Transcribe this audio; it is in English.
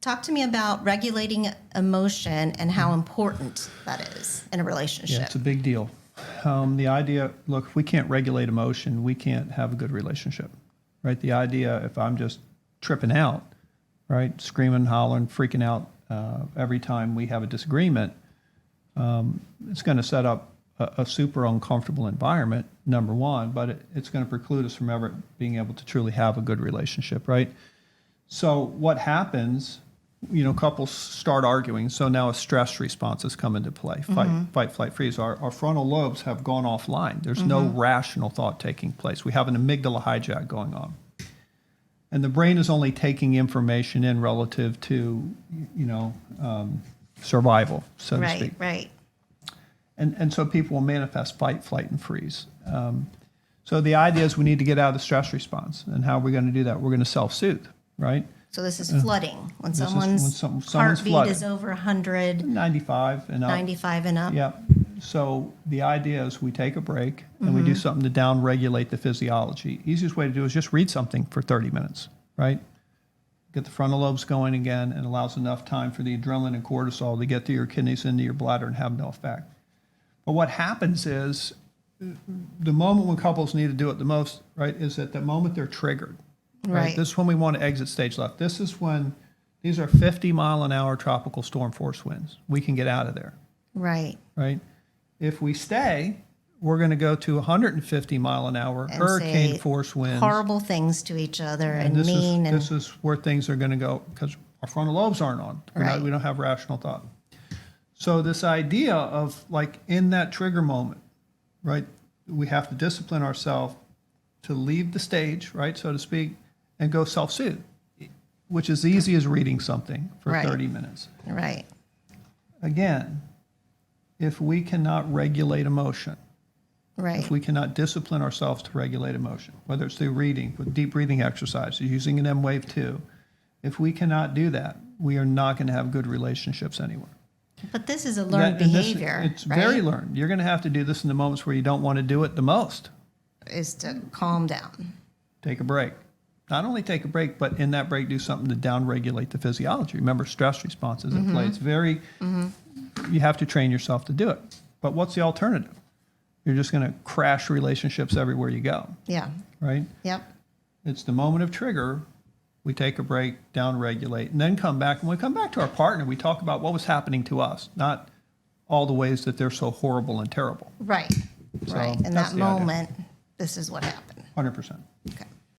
talk to me about regulating emotion and how important that is in a relationship. Yeah, it's a big deal. The idea, look, if we can't regulate emotion, we can't have a good relationship, right? The idea, if I'm just tripping out, right, screaming, hollering, freaking out every time we have a disagreement, it's going to set up a super uncomfortable environment, number one, but it's going to preclude us from ever being able to truly have a good relationship, right? So what happens, couples start arguing, so now a stress response has come into play, fight, flight, freeze. Our frontal lobes have gone offline. There's no rational thought taking place. We have an amygdala hijack going on. And the brain is only taking information in relative to, survival, so to speak. Right. And so people will manifest fight, flight, and freeze. So the idea is we need to get out of the stress response. And how are we going to do that? We're going to self-soothe, right? So this is flooding. When someone's someone's heartbeat flooding. is over 100, 95 and up. 95 and up. Yeah. So the idea is we take a break and we do something to down-regulate the physiology. Easiest way to do is just read something for 30 minutes, right? Get the frontal lobes going again and allows enough time for the adrenaline and cortisol to get to your kidneys, into your bladder, and have no effect. But what happens is the moment when couples need to do it the most, right, is at the moment they're triggered. Right. This is when we want to exit stage left. This is when these are 50-mile-an-hour tropical storm force winds. We can get out of there. Right. Right. If we stay, we're going to go to 150-mile-an-hour hurricane force winds. Horrible things to each other and this mean. This is where things are going to go because our frontal lobes aren't on. We don't have rational thought. So this idea of like in that trigger moment, right, we have to discipline ourselves to leave the stage, right, so to speak, and go self-soothe, which is easy as reading something for 30 minutes. Right. Again, if we cannot regulate emotion, if we cannot discipline ourselves to regulate emotion, whether it's through reading, with deep breathing exercises, using an M-Wave 2, if we cannot do that, we are not going to have good relationships anywhere. But this is a learned behavior. It's very learned. You're going to have to do this in the moments where you don't want to do it the most. Is to calm down. Take a break. Not only take a break, but in that break, do something to down-regulate the physiology. Remember, stress responses in play. It's very, you have to train yourself to do it. But what's the alternative? You're just going to crash relationships everywhere you go. Yeah. Right? Yep. It's the moment of trigger. We take a break, down-regulate, and then come back. And when we come back to our partner, we talk about what was happening to us, not all the ways that they're so horrible and terrible. Right. So right. In that moment, this is what happened. 100%. Okay.